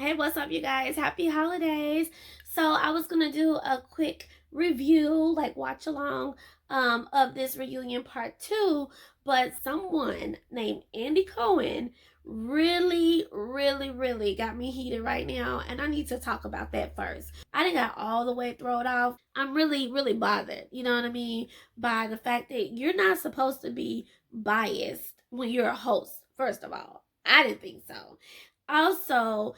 Hey, what's up, you guys? Happy holidays. So I was gonna do a quick review, like watch along, of this reunion part two, but someone named Andy Cohen really got me heated right now, and I need to talk about that first. I didn't got all the way thrown off. I'm really bothered, you know what I mean, by the fact that you're not supposed to be biased when you're a host, first of all. I didn't think so. Also,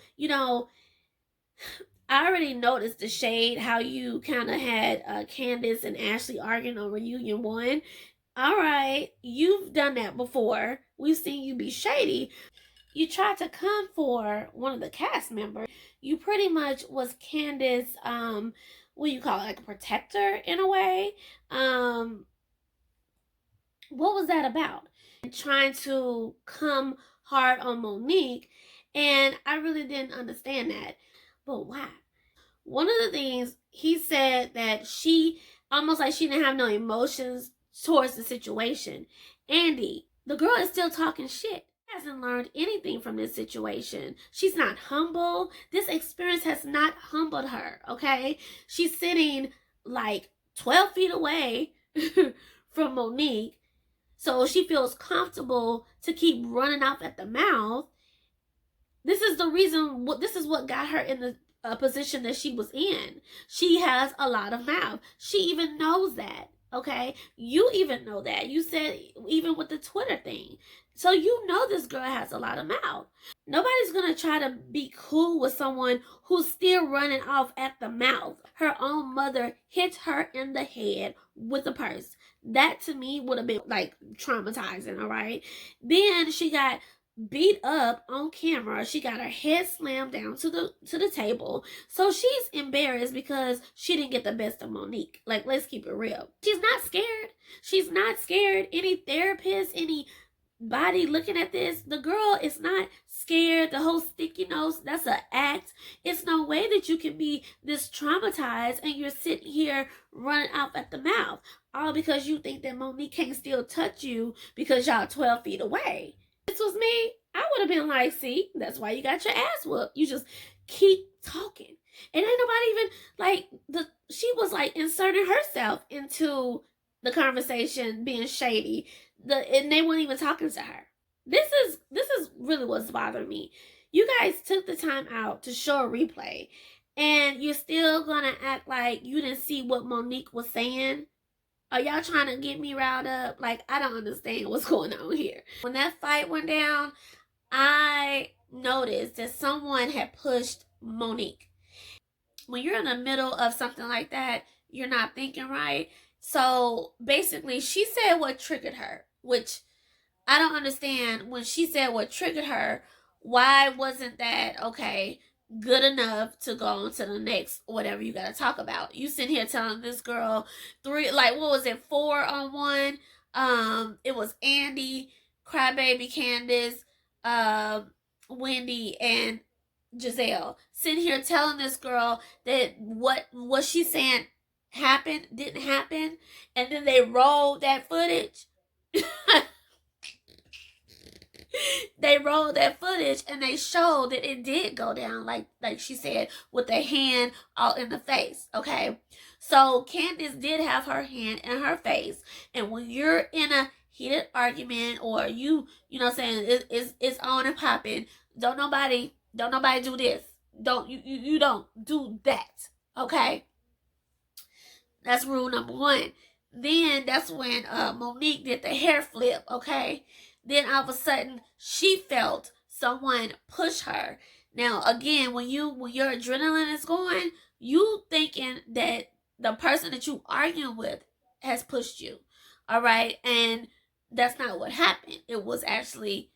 I already noticed the shade, how you kind of had Candiace and Ashley arguing on reunion one. All right, you've done that before. We've seen you be shady. You tried to come for one of the cast members. You pretty much was Candiace, what do you call it, like a protector in a way. What was that about? Trying to come hard on Monique, and I really didn't understand that. But why? One of the things he said, that she almost like she didn't have no emotions towards the situation. Andy, the girl is still talking shit. She hasn't learned anything from this situation. She's not humble. This experience has not humbled her, okay? She's sitting like 12 feet away from Monique, so she feels comfortable to keep running off at the mouth. This is the reason, this is what got her in the position that she was in. She has a lot of mouth. She even knows that, okay? You even know that. You said even with the Twitter thing. So you know this girl has a lot of mouth. Nobody's going to try to be cool with someone who's still running off at the mouth. Her own mother hit her in the head with a purse. That to me would have been like traumatizing, all right? Then she got beat up on camera. She got her head slammed down to the table. So she's embarrassed because she didn't get the best of Monique. Like, let's keep it real. She's not scared. She's not scared. Any therapist, anybody looking at this, the girl is not scared. The whole sticky nose, that's an act. It's no way that you can be this traumatized and you're sitting here running off at the mouth, all because you think that Monique can't still touch you because y'all 12 feet away. If this was me, I would have been like, see, that's why you got your ass whooped. You just keep talking. And ain't nobody even, she was like inserting herself into the conversation, being shady. And they weren't even talking to her. This is really what's bothering me. You guys took the time out to show a replay, and you're still gonna act like you didn't see what Monique was saying. Are y'all trying to get me riled up? Like, I don't understand what's going on here. When that fight went down, I noticed that someone had pushed Monique. When you're in the middle of something like that, you're not thinking right. So basically, she said what triggered her, which I don't understand. When she said what triggered her, why wasn't that, okay, good enough to go on to the next whatever you gotta talk about? You sitting here telling this girl what was it, 4-on-1? It was Andy, Crybaby Candiace, Wendy, and Gizelle sitting here telling this girl that what she's saying didn't happen, and then they rolled that footage. They rolled that footage and they showed that it did go down, like she said, with the hand all in the face, okay? So Candiace did have her hand in her face, and when you're in a heated argument, or you know what I'm saying, it's on and popping, don't nobody do this. You don't do that, okay? That's rule number one. Then that's when Monique did the hair flip, okay? Then all of a sudden she felt someone push her. Now again, when your adrenaline is going, you thinking that the person that you arguing with has pushed you, all right? And that's not what happened. It was actually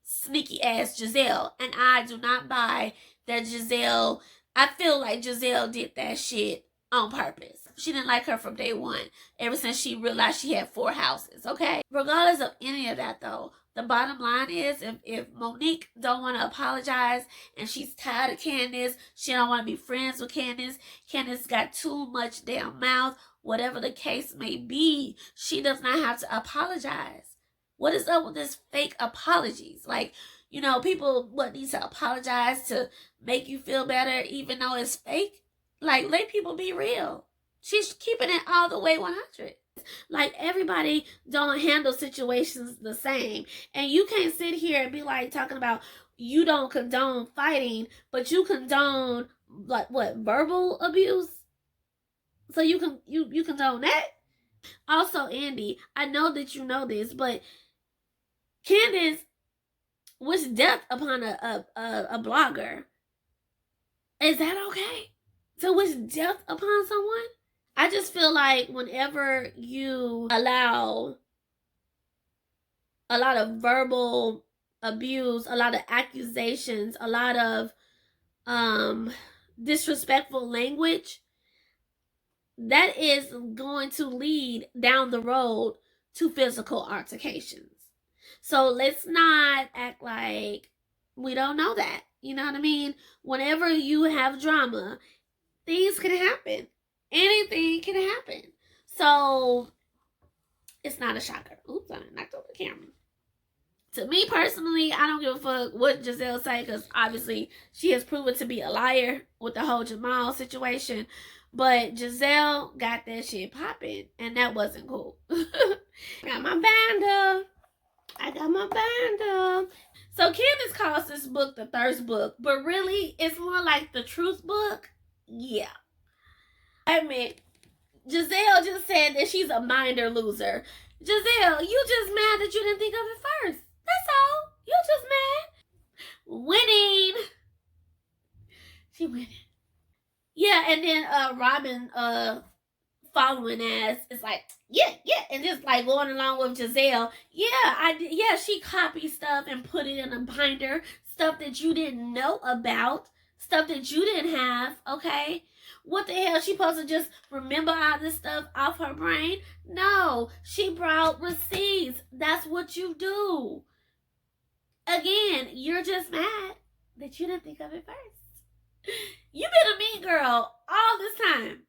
sneaky ass Gizelle, and I do not buy that Gizelle. I feel like Gizelle did that shit on purpose. She didn't like her from day one, ever since she realized she had 4 houses, okay? Regardless of any of that, though, the bottom line is, if Monique don't want to apologize and she's tired of Candiace, she don't want to be friends with Candiace got too much damn mouth, whatever the case may be, she does not have to apologize. What is up with this fake apologies? Like, You know, people need to apologize to make you feel better, even though it's fake. Like, let people be real. She's keeping it all the way 100. Like, everybody don't handle situations the same. And you can't sit here and be like talking about you don't condone fighting, but you condone like what, verbal abuse? So you condone that? Also, Andy, I know that you know this, but Candiace wished death upon a blogger. Is that okay? To wish death upon someone? I just feel like whenever you allow a lot of verbal abuse, a lot of accusations, a lot of disrespectful language, that is going to lead down the road to physical altercations. So let's not act like we don't know that. You know what I mean? Whenever you have drama, things can happen. Anything can happen. So it's not a shocker. Oops, I knocked over the camera. To me personally, I don't give a fuck what Gizelle say, because obviously she has proven to be a liar with the whole Jamal situation. But Gizelle got that shit popping, and that wasn't cool. Got my bando. I got my bando. So Candiace calls this book the thirst book, but really it's more like the truth book. Yeah. I mean, Gizelle just said that she's a minder loser. Gizelle, you just mad that you didn't think of it first. That's all. You just mad. Winning. She winning. Yeah, and then Robin following as it's like, yeah, and just like going along with Gizelle. Yeah, she copied stuff and put it in a binder, stuff that you didn't know about, stuff that you didn't have, okay? What the hell? She supposed to just remember all this stuff off her brain? No, she brought receipts. That's what you do. Again, you're just mad that you didn't think of it first. You've been a mean girl all this time.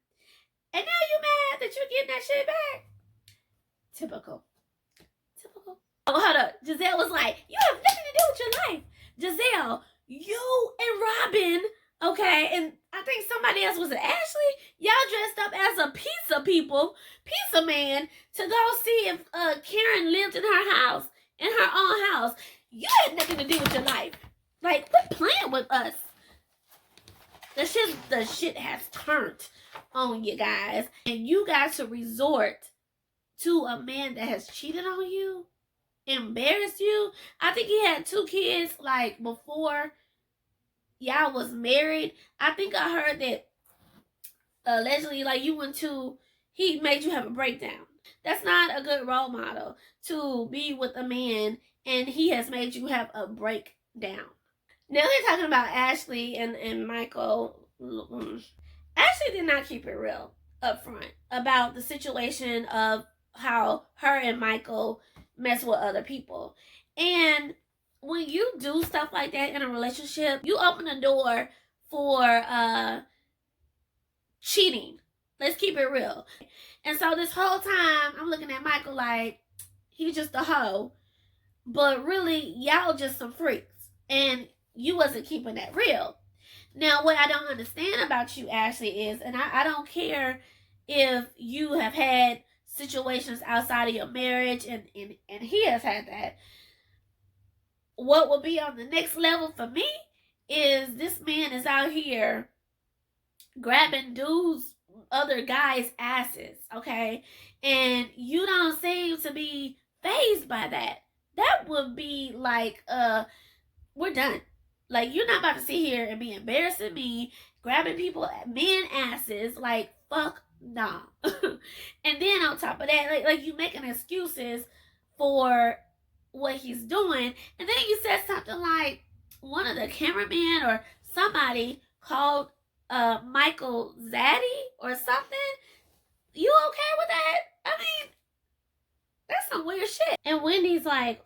And now you mad that you're getting that shit back? Typical. Oh, hold up. Gizelle was like, you have nothing to do with your life. Gizelle, you and Robin, okay, and I think somebody else was it Ashley? Y'all dressed up as a pizza man, to go see if Karen lived in her house, in her own house. You had nothing to do with your life. Like, quit playing with us. The shit has turned on you guys, and you got to resort to a man that has cheated on you, embarrassed you. I think he had 2 kids like before y'all was married. I think I heard that allegedly like he made you have a breakdown. That's not a good role model to be with a man and he has made you have a breakdown. Now they're talking about Ashley and Michael. Ashley did not keep it real up front about the situation of how her and Michael mess with other people. And when you do stuff like that in a relationship, you open the door for cheating. Let's keep it real. And so this whole time, I'm looking at Michael like he's just a hoe. But really, y'all just some freaks. And you wasn't keeping that real. Now, what I don't understand about you, Ashley, is, and I don't care if you have had situations outside of your marriage and he has had that. What will be on the next level for me is this man is out here grabbing dudes, other guys' asses, okay? And you don't seem to be fazed by that. That would be like, we're done. Like, you're not about to sit here and be embarrassing me, grabbing people, men asses. Like, fuck nah. And then on top of that, like you making excuses for what he's doing. And then you said something like one of the cameramen or somebody called Michael Zaddy or something. You okay with that? I mean, that's some weird shit. And Wendy's like,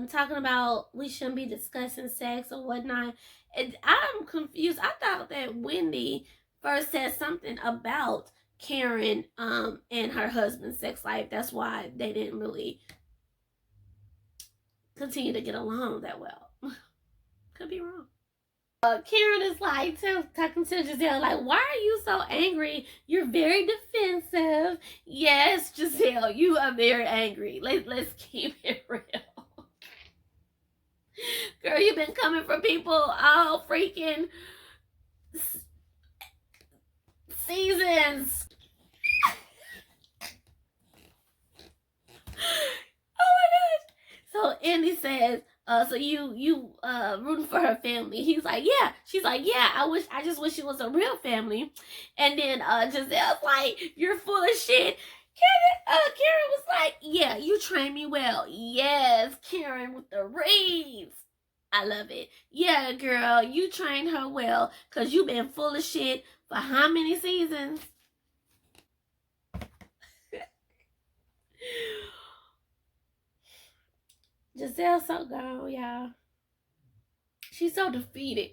talking about we shouldn't be discussing sex or whatnot. And I'm confused. I thought that Wendy first said something about Karen and her husband's sex life. That's why they didn't really continue to get along that well. Could be wrong. Karen is like talking to Gizelle, like, why are you so angry? You're very defensive. Yes, Gizelle, you are very angry. Let's keep it real. Girl, you've been coming for people all freaking seasons. Oh my gosh. So Andy says, so you rooting for her family. He's like, yeah. She's like, yeah, I just wish it was a real family. And then Gizelle's like, you're full of shit. Karen was like, yeah, you trained me well. Yes, Karen with the reads. I love it. Yeah, girl, you trained her well because you've been full of shit for how many seasons? Gizelle's so gone, y'all. She's so defeated.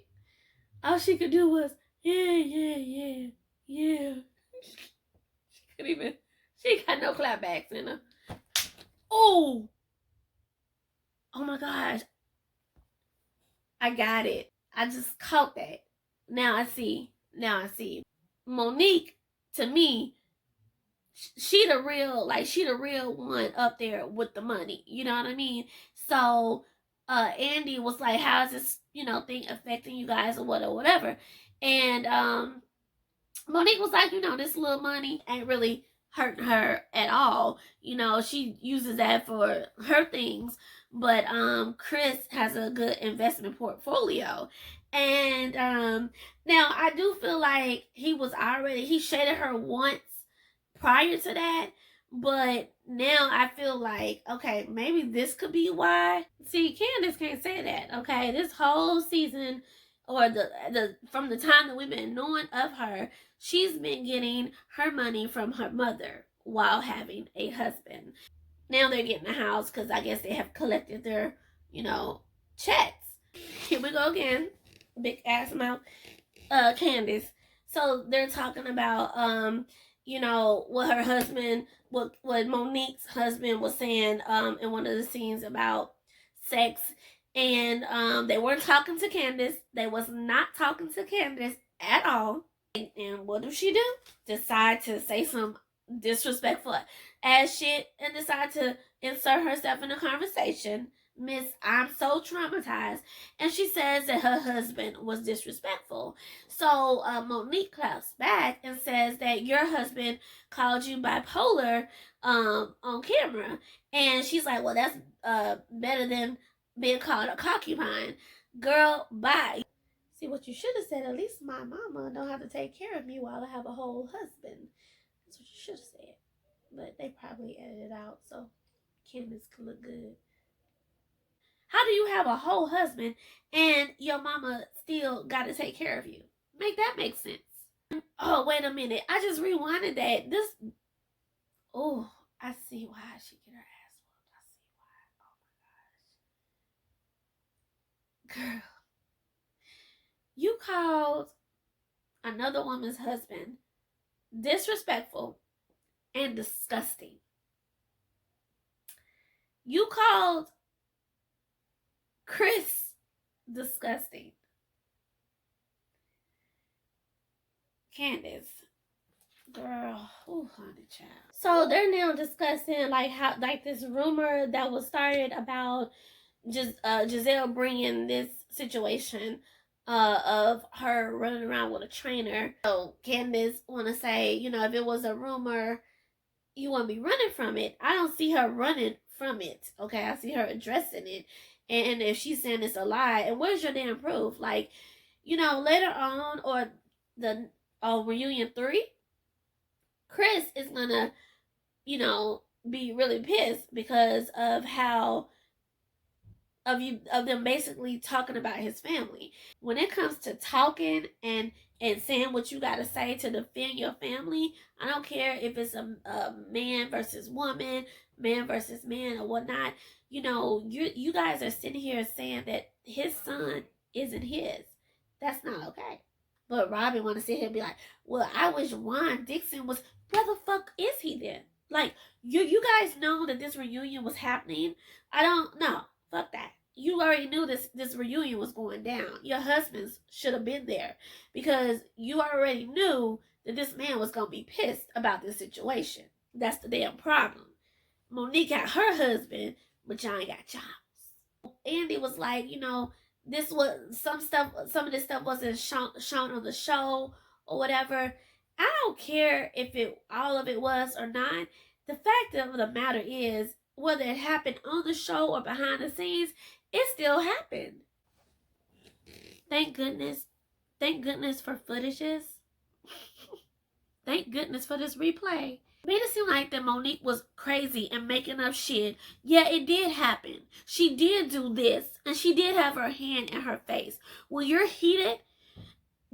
All she could do was, yeah. She couldn't even, she got no clapbacks in her. Oh my gosh. I got it. I just caught that. Now I see. Monique, to me, she the real one up there with the money. You know what I mean? So Andy was like, how is this, thing affecting you guys or whatever? And Monique was like, this little money ain't really hurting her at all. She uses that for her things. But Chris has a good investment portfolio. And now I do feel like he shaded her once prior to that. But now I feel like, okay, maybe this could be why. See, Candiace can't say that, okay? This whole season, or the from the time that we've been knowing of her, she's been getting her money from her mother while having a husband. Now they're getting a house because I guess they have collected their, checks. Here we go again. Big ass mouth. Candiace. So they're talking about, what her husband, what Monique's husband was saying in one of the scenes about sex. And they weren't talking to Candiace. They was not talking to Candiace at all. And what does she do? Decide to say some disrespectful ass shit and decide to insert herself in the conversation. Miss, I'm so traumatized. And she says that her husband was disrespectful. So Monique claps back and says that your husband called you bipolar on camera. And she's like, well, that's better than being called a concubine. Girl, bye. See, what you should have said, at least my mama don't have to take care of me while I have a whole husband. That's what you should have said. But they probably edited it out so Candiace could look good. How do you have a whole husband and your mama still got to take care of you? Make that make sense. Oh, wait a minute. I just rewinded that. Oh, I see why she get her ass whooped. I see why. Oh my gosh. Girl. You called another woman's husband disrespectful and disgusting. You called Chris disgusting. Candiace, girl, honey child. So they're now discussing how this rumor that was started about Gizelle bringing this situation of her running around with a trainer. So Candiace want to say, if it was a rumor, you want to be running from it. I don't see her running from it. Okay, I see her addressing it. And if she's saying it's a lie, and where's your damn proof? Later on, or the reunion 3, Chris is gonna, be really pissed because of how of them basically talking about his family. When it comes to talking and saying what you gotta say to defend your family, I don't care if it's a man versus woman, man versus man, or whatnot. You guys are sitting here saying that his son isn't his. That's not okay. But Robin want to sit here and be like, well, I wish Juan Dixon was. Where the fuck is he then? You guys know that this reunion was happening. I don't know. Fuck that. You already knew this reunion was going down. Your husbands should have been there because you already knew that this man was gonna be pissed about this situation. That's the damn problem. Monique got her husband, but y'all ain't got y'all. Andy was like, this was some of this stuff wasn't shown on the show or whatever. I don't care if all of it was or not. The fact of the matter is, whether it happened on the show or behind the scenes, it still happened. Thank goodness. Thank goodness for footages. Thank goodness for this replay. Made it seem like that Monique was crazy and making up shit. Yeah, it did happen. She did do this, and she did have her hand in her face. When you're heated,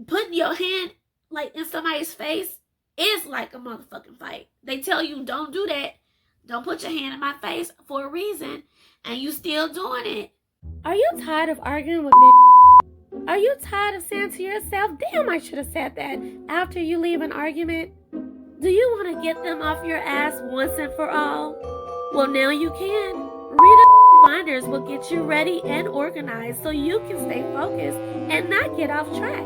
putting your hand like in somebody's face is like a motherfucking fight. They tell you don't do that. Don't put your hand in my face for a reason, and you still doing it. Are you tired of arguing with bitch? Are you tired of saying to yourself, damn, I should have said that after you leave an argument? Do you want to get them off your ass once and for all? Well, now you can. Rita Binders will get you ready and organized so you can stay focused and not get off track.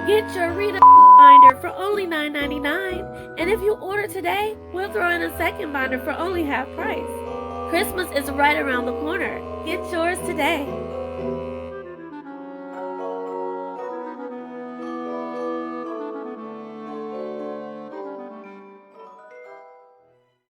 Get your Rita binder for only $9.99, and if you order today, we'll throw in a second binder for only half price. Christmas is right around the corner. Get yours today.